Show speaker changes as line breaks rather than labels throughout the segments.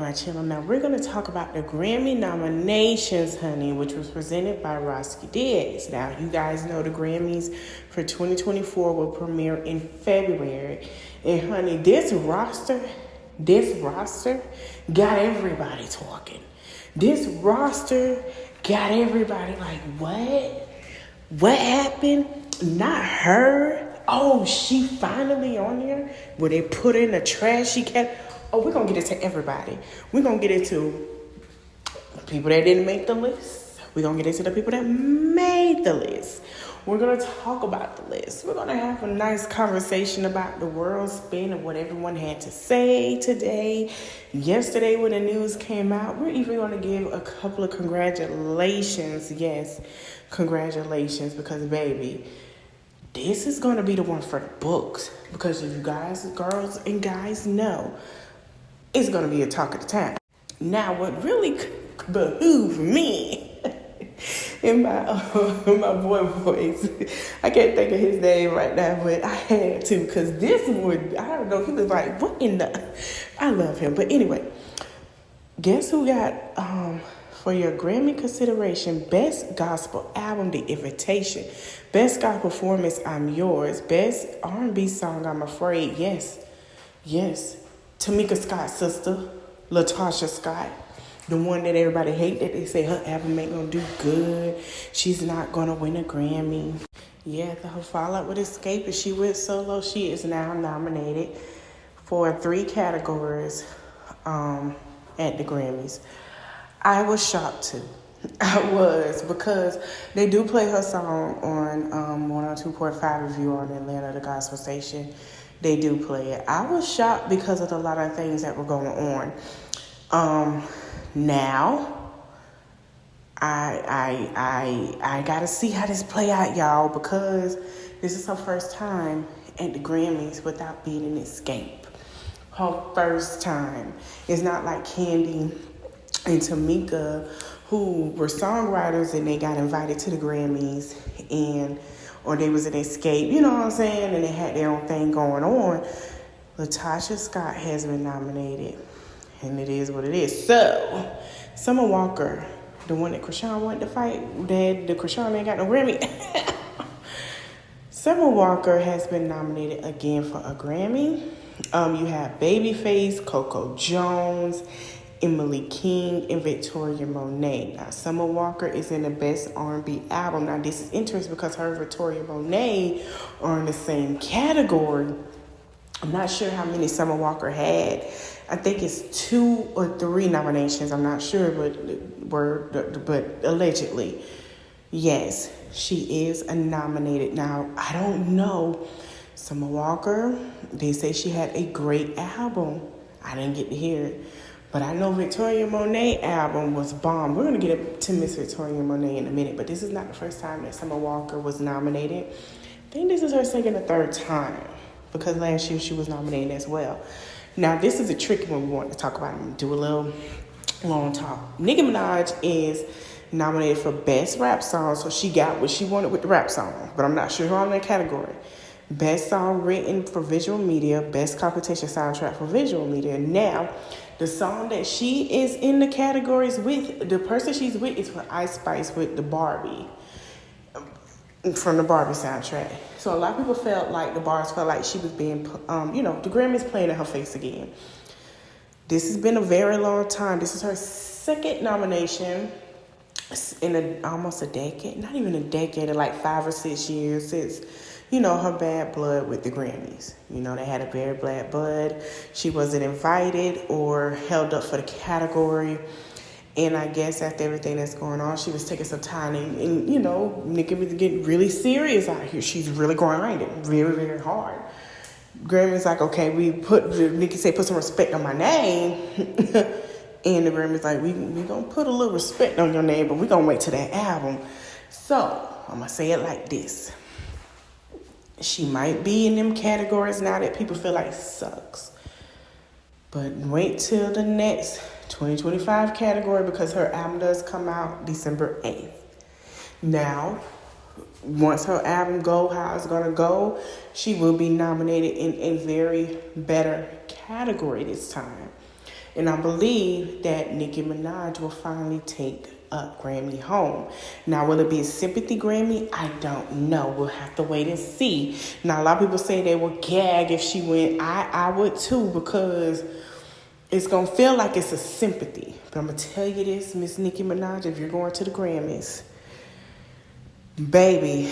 my channel. Now we're going to talk about the Grammy nominations, honey, which was presented by Roski Diggs. Now you guys know the Grammys for 2024 will premiere in February. And honey, this roster got everybody talking. This roster got everybody like, what? What happened? Not her. Oh, she finally on there where they put in a trashy cat. Oh, we're going to get into everybody. We're going to get into people that didn't make the list. We're going to get into the people that made the list. We're going to talk about the list. We're going to have a nice conversation about the world spin and what everyone had to say today. Yesterday when the news came out, we're even going to give a couple of congratulations. Yes, congratulations, because baby, this is going to be the one for the books. Because if you guys, girls and guys know, it's going to be a talk of the town. Now, what really behooved me in my boy voice, I can't think of his name right now, but I had to, because this would, I don't know, he was like, what in the, I love him. But anyway, guess who got, for your Grammy consideration, Best Gospel Album, The Invitation. Best Gospel Performance, I'm Yours. Best R&B Song, I'm Afraid. Yes. Tamika Scott's sister, Latasha Scott. The one that everybody hate, that they say her album ain't gonna do good. She's not gonna win a Grammy. Yeah, after her fallout with Escape and she went solo, she is now nominated for 3 categories at the Grammys. I was shocked too. I was, because they do play her song on 102.5 Review on Atlanta, the gospel station. They do play it. I was shocked because of a lot of things that were going on. Now, I gotta see how this play out, y'all, because this is her first time at the Grammys without being an Escape. Her first time. It's not like Candy and Tamika, who were songwriters and they got invited to the Grammys, or they was an Escape, you know what I'm saying, and they had their own thing going on. Latasha Scott has been nominated, and it is what it is. So, Summer Walker, the one that Krishan wanted to fight, the Krishan ain't got no Grammy. Summer Walker has been nominated again for a Grammy. You have Babyface, Coco Jones, Emily King, and Victoria Monet. Now, Summer Walker is in the Best R&B Album. Now, this is interesting because her and Victoria Monet are in the same category. I'm not sure how many Summer Walker had. I think it's 2 or 3 nominations. I'm not sure, but allegedly, yes, she is nominated. Now, I don't know. Summer Walker, they say she had a great album. I didn't get to hear it. But I know Victoria Monet album was bomb. We're going to get to Miss Victoria Monet in a minute, but this is not the first time that Summer Walker was nominated. I think this is her second or third time, because last year she was nominated as well. Now, this is a tricky one we want to talk about and do a little long talk. Nicki Minaj is nominated for Best Rap Song, so she got what she wanted with the rap song, but I'm not sure who on that category. Best Song Written for Visual Media, Best Competition Soundtrack for Visual Media. Now, the song that she is in the categories with, the person she's with is for Ice Spice with the Barbie, from the Barbie soundtrack. So a lot of people felt like she was being, the Grammys playing in her face again. This has been a very long time. This is her second nomination in almost a decade, not even a decade, in like 5 or 6 years since, her bad blood with the Grammys. They had a very bad blood. She wasn't invited or held up for the category. And I guess after everything that's going on, she was taking some time. And Nicki was getting really serious out here. She's really grinding very, very hard. Grammy's like, okay, Nicki said, put some respect on my name. And the Grammy's like, we going to put a little respect on your name, but we going to wait till that album. So, I'm going to say it like this. She might be in them categories now that people feel like sucks. But wait till the next 2025 category, because her album does come out December 8th. Now, once her album go how it's going to go, she will be nominated in a very better category this time. And I believe that Nicki Minaj will finally take a Grammy home. Now, will it be a sympathy Grammy? I don't know. We'll have to wait and see. Now, a lot of people say they will gag if she went. I would too, because it's going to feel like it's a sympathy. But I'm going to tell you this, Miss Nicki Minaj, if you're going to the Grammys, baby,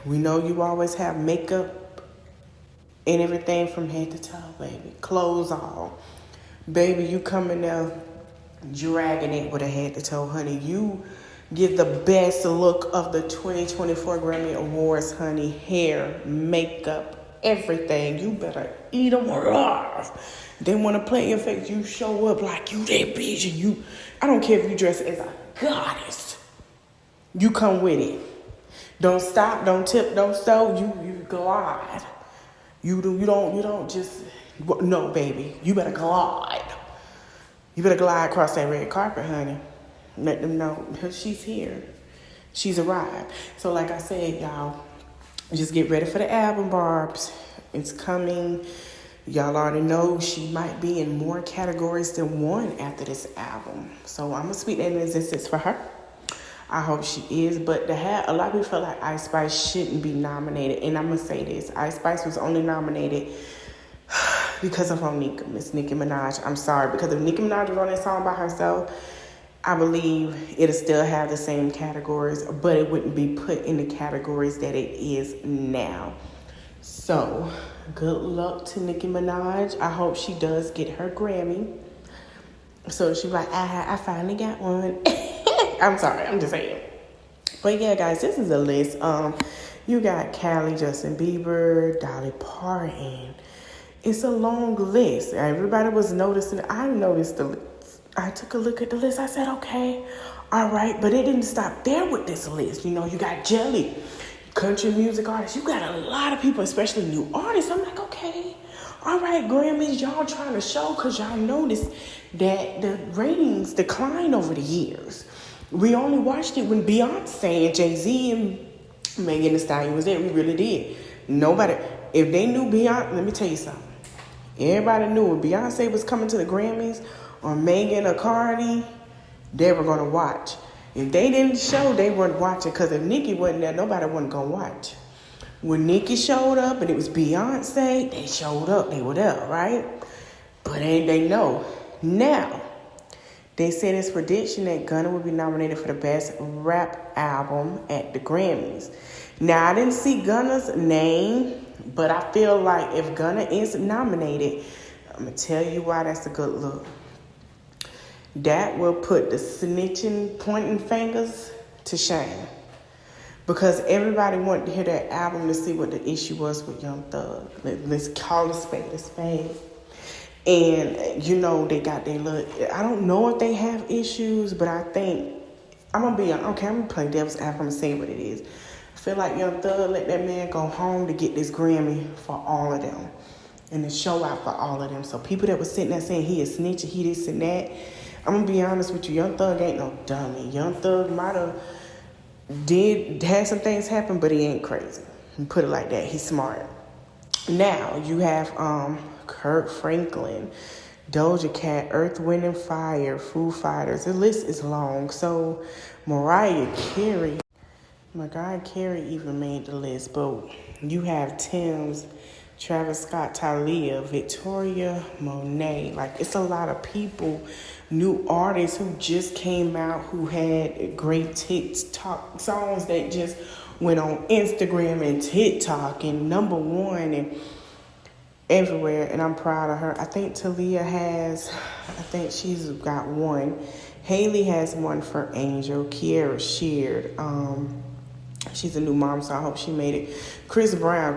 we know you always have makeup and everything from head to toe, baby. Clothes all. Baby, you coming there dragging it with a head to toe, honey. You get the best look of the 2024 Grammy Awards, honey. Hair, makeup, everything. You better eat them alive. They want to play your face. You show up like you that bitch, and you, I don't care if you dress as a goddess. You come with it. Don't stop, don't tip, don't sew. You glide. You don't just, no, baby. You better glide. You better glide across that red carpet, honey. Let them know she's here. She's arrived. So like I said, y'all, just get ready for the album, Barbz. It's coming. Y'all already know she might be in more categories than one after this album. So I'm going to speak that in existence for her. I hope she is. But a lot of people feel like Ice Spice shouldn't be nominated. And I'm going to say this. Ice Spice was only nominated because of Onika, Miss Nicki Minaj. I'm sorry. Because if Nicki Minaj was on that song by herself, I believe it'll still have the same categories, but it wouldn't be put in the categories that it is now. So, good luck to Nicki Minaj. I hope she does get her Grammy. So she's like, I finally got one. I'm sorry, I'm just saying. But yeah, guys, this is a list. You got Callie, Justin Bieber, Dolly Parton. It's a long list. Everybody was noticing. I noticed the list. I took a look at the list. I said, okay, all right. But it didn't stop there with this list. You know, you got Jelly, country music artists. You got a lot of people, especially new artists. I'm like, okay, all right, Grammys, y'all trying to show, because y'all noticed that the ratings declined over the years. We only watched it when Beyonce and Jay-Z and Megan Thee Stallion was there. We really did. Nobody, if they knew Beyonce, let me tell you something. Everybody knew if Beyonce was coming to the Grammys or Megan or Cardi, they were going to watch. If they didn't show, they weren't watching, because if Nicki wasn't there, nobody wasn't going to watch. When Nicki showed up and it was Beyonce, they showed up. They were there, right? But they know. Now, they said it's prediction that Gunna will be nominated for the best rap album at the Grammys. Now, I didn't see Gunna's name, but I feel like if Gunna is nominated, I'm going to tell you why that's a good look. That will put the snitching, pointing fingers to shame. Because everybody wanted to hear that album to see what the issue was with Young Thug. Let's call a spade a spade. And, you know, they got their look. I don't know if they have issues, but I think, I'm going to play devil's advocate. I'm going to say what it is. I feel like Young Thug let that man go home to get this Grammy for all of them. And to show out for all of them. So people that were sitting there saying he is snitching, he this and that, I'm going to be honest with you. Young Thug ain't no dummy. Young Thug might have had some things happen, but he ain't crazy. Put it like that. He's smart. Now, you have Kirk Franklin, Doja Cat, Earth, Wind and Fire, Foo Fighters. The list is long. So, Mariah Carey even made the list. But you have Tim's, Travis Scott, Talia, Victoria Monet. Like, it's a lot of people, new artists who just came out, who had great TikTok songs that just went on Instagram and TikTok and number one and everywhere. And I'm proud of her. I think she's got one. Haley has one for Angel. Kiara shared. She's a new mom, so I hope she made it. Chris Brown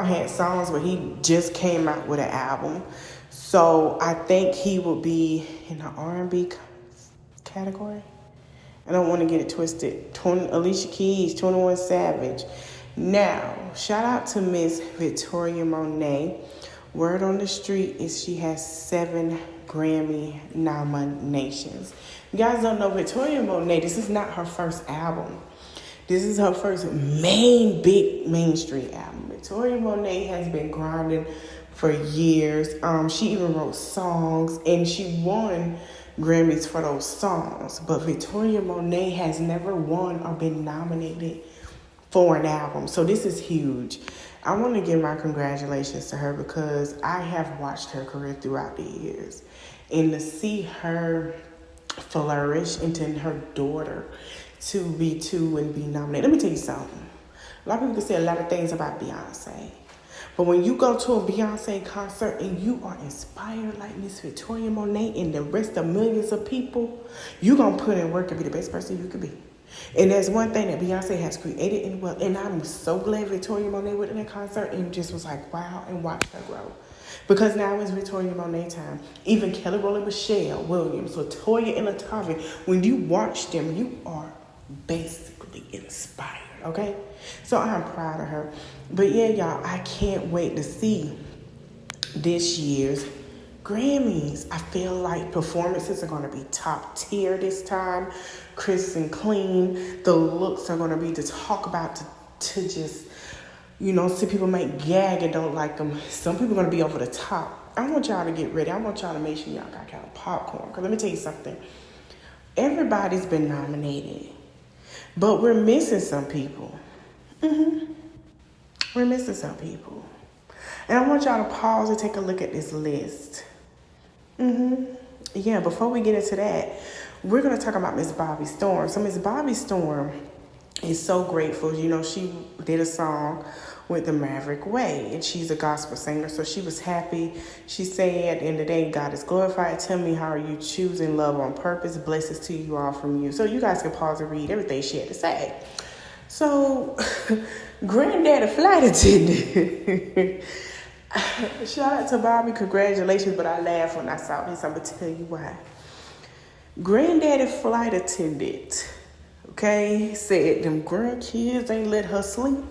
had songs, but he just came out with an album. So I think he will be in the R&B category. I don't want to get it twisted. Alicia Keys, 21 Savage. Now, shout out to Miss Victoria Monet. Word on the street is she has 7 Grammy nominations. You guys don't know Victoria Monet, this is not her first album. This is her first big mainstream album. Victoria Monet has been grinding for years. She even wrote songs, and she won Grammys for those songs. But Victoria Monet has never won or been nominated for an album. So this is huge. I want to give my congratulations to her because I have watched her career throughout the years. And to see her flourish and to her daughter to be two and be nominated. Let me tell you something. A lot of people can say a lot of things about Beyonce. But when you go to a Beyonce concert and you are inspired like Miss Victoria Monet and the rest of millions of people, you're going to put in work to be the best person you could be. And there's one thing that Beyonce has created in well, and I'm so glad Victoria Monet went in a concert and just was like, wow, and watched her grow. Because now it's Victoria Monet time. Even Kelly Rowland, Michelle Williams, Latoya, and Latavia, when you watch them, you are basically inspired, okay? So I'm proud of her. But yeah, y'all, I can't wait to see this year's Grammys. I feel like performances are going to be top tier this time. Crisp and clean. The looks are going to be to talk about, to just, you know, see people make gag and don't like them. Some people are going to be over the top. I want y'all to get ready. I want y'all to make sure y'all got kind of popcorn. Because let me tell you something. Everybody's been nominated. But we're missing some people. We're missing some people. And I want y'all to pause and take a look at this list. Yeah, before we get into that, we're going to talk about Miss Bobby Storm. So Miss Bobby Storm is so grateful. You know, she did a song with the Maverick Way, and she's a gospel singer, so she was happy. She said, at the end of the day, God is glorified. Tell me, how are you choosing love on purpose? Blessings to you all from you. So you guys can pause and read everything she had to say. So, Granddaddy Flight Attendant. Shout out to Bobby, congratulations, but I laughed when I saw this. I'm going to tell you why. Granddaddy Flight Attendant, okay, said them grandkids ain't let her sleep.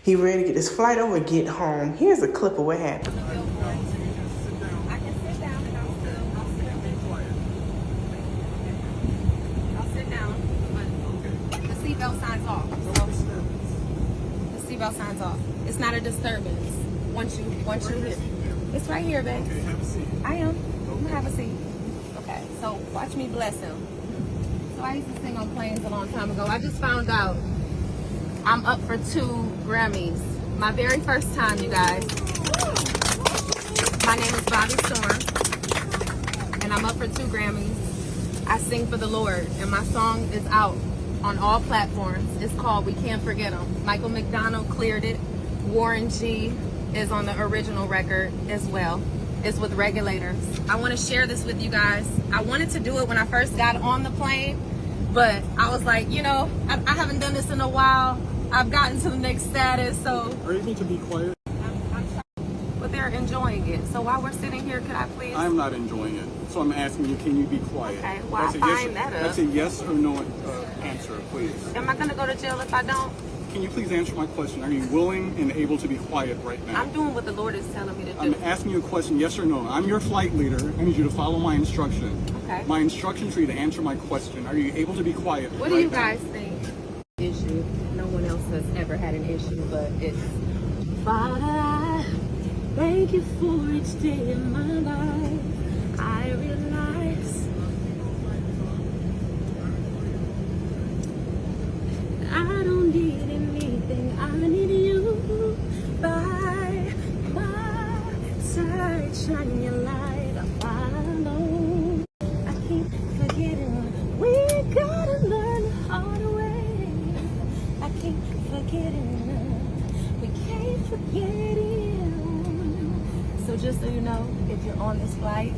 He ready to get his flight over and get home. Here's a clip of what happened.
I can sit down and I'll sit down, but the seatbelt signs off. The seatbelt signs off. It's not a disturbance. Once you hit, it's right here, babe.
Okay, have a seat.
I am. I'm gonna have a seat. Okay, so watch me bless him. So I used to sing on planes a long time ago. I just found out I'm up for 2 Grammys. My very first time, you guys. My name is Bobby Storm, and I'm up for 2 Grammys. I sing for the Lord, and my song is out on all platforms. It's called We Can't Forget 'Em. Michael McDonald cleared it. Warren G is on the original record as well. It's with Regulators. I want to share this with you guys. I wanted to do it when I first got on the plane, but I was like, you know, I haven't done this in a while. I've gotten to the next status, so.
Are you able to be quiet?
But they're enjoying it. So while we're sitting here, could I please?
I'm not enjoying it. So I'm asking you, can you be quiet?
Okay, well, I find that up.
That's a yes or no answer, please.
Am I going to go to jail if I don't?
Can you please answer my question? Are you willing and able to be quiet right now?
I'm doing what the Lord is telling me to do.
I'm asking you a question, yes or no. I'm your flight leader. I need you to follow my instruction.
Okay.
My instruction for you to answer my question. Are you able to be quiet
What
right
do you
now?
guys think? Issue. No one else has ever had an issue, but it's Father, I thank you for each day in my life. I realize I don't need anything. I need you by my side. Shine your light. I follow. I keep forgetting we gotta learn the hard way. I keep forgetting we can't forget it. So just so you know, if you're on this flight,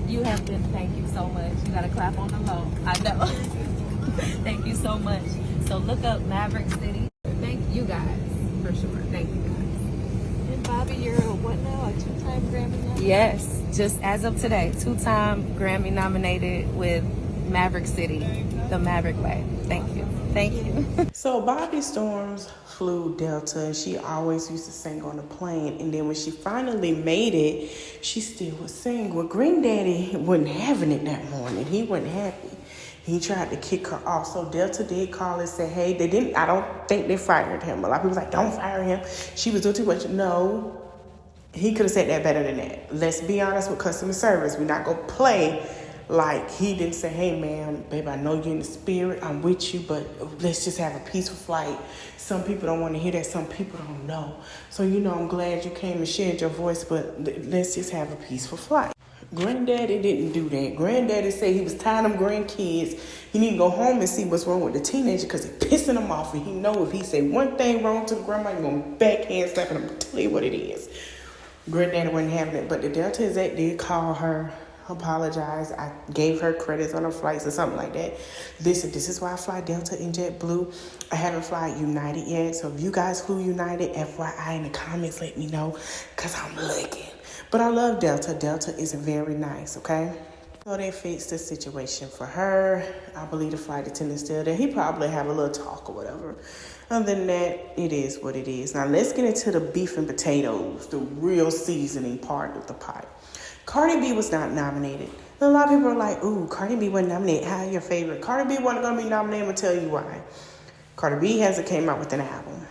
you have been, thank you so much. You gotta clap on the low. I know. Thank you so much. So look up Maverick City. Thank you guys, for sure. Thank you guys.
And Bobby, you're a what now? A 2-time Grammy nominated?
Yes, just as of today, 2-time Grammy nominated with Maverick City, the Maverick Way. Thank you. Thank you.
So Bobby Storms flew Delta, and she always used to sing on the plane. And then when she finally made it, she still would sing. Well, Granddaddy wasn't having it that morning. He wasn't happy. He tried to kick her off. So Delta did call and say, hey, they didn't, I don't think they fired him. A lot of people was like, don't fire him. She was doing too much. No, He could have said that better than that. Let's be honest with customer service. We're not going to play like he didn't say, hey, man, babe, I know you're in the spirit. I'm with you, but let's just have a peaceful flight. Some people don't want to hear that. Some people don't know. So, I'm glad you came and shared your voice, but let's just have a peaceful flight. Granddaddy didn't do that. Granddaddy said he was tired of them grandkids. He need to go home and see what's wrong with the teenager because it's pissing him off. And he know if he say one thing wrong to the grandma, he's going to backhand slap him. I'm going to tell you what it is. Granddaddy wasn't having it. But the Delta exec did call her, apologize. I gave her credits on her flights or something like that. Listen, this is why I fly Delta and JetBlue. I haven't flown United yet. So if you guys flew United, FYI in the comments, let me know because I'm looking. But I love Delta. Delta is very nice, okay? So they fixed the situation for her. I believe the flight attendant's still there. He probably have a little talk or whatever. Other than that, it is what it is. Now let's get into the beef and potatoes, the real seasoning part of the pot. Cardi B was not nominated. And a lot of people are like, ooh, Cardi B wasn't nominated. How your favorite? Cardi B wasn't going to be nominated. I'm going to tell you why. Cardi B hasn't came out with an album.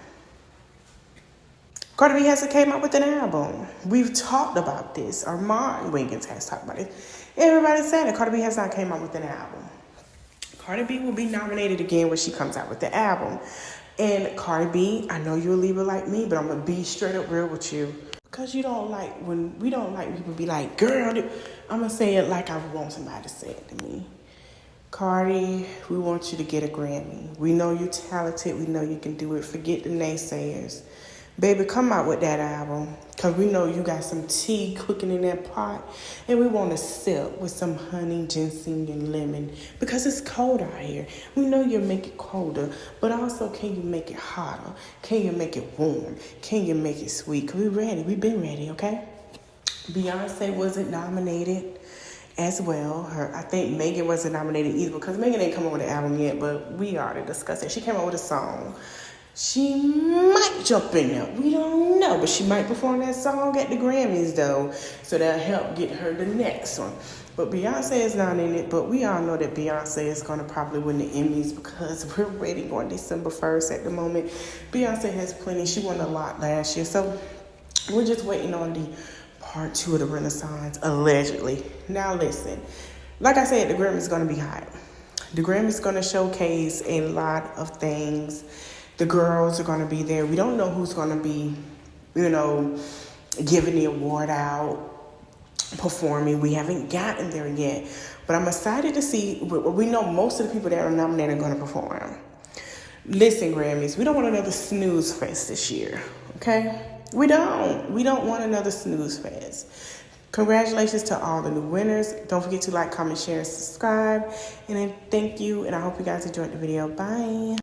Cardi B hasn't came out with an album. We've talked about this. Armand Wiggins has talked about it. Everybody said that Cardi B has not came out with an album. Cardi B will be nominated again when she comes out with the album. And Cardi B, I know you're a Libra like me, but I'm going to be straight up real with you. Because we don't like people be like, girl, I'm going to say it like I want somebody to say it to me. Cardi, we want you to get a Grammy. We know you're talented. We know you can do it. Forget the naysayers. Baby, come out with that album. Because we know you got some tea cooking in that pot. And we want to sip with some honey, ginseng, and lemon. Because it's cold out here. We know you'll make it colder. But also, can you make it hotter? Can you make it warm? Can you make it sweet? Because we're ready. We've been ready, okay? Beyonce wasn't nominated as well. I think Megan wasn't nominated either. Because Megan ain't come up with an album yet. But we already discussed it. She came up with a song. She might jump in there. We don't know. But she might perform that song at the Grammys, though. So that'll help get her the next one. But Beyonce is not in it. But we all know that Beyonce is going to probably win the Emmys because we're waiting on December 1st at the moment. Beyonce has plenty. She won a lot last year. So we're just waiting on the part 2 of the Renaissance, allegedly. Now listen. Like I said, the Grammys is going to be hot. The Grammys is going to showcase a lot of things. The girls are going to be there. We don't know who's going to be, giving the award out, performing. We haven't gotten there yet. But I'm excited to see. We know most of the people that are nominated are going to perform. Listen, Grammys, we don't want another snooze fest this year. Okay? We don't. We don't want another snooze fest. Congratulations to all the new winners. Don't forget to like, comment, share, and subscribe. And then thank you. And I hope you guys enjoyed the video. Bye.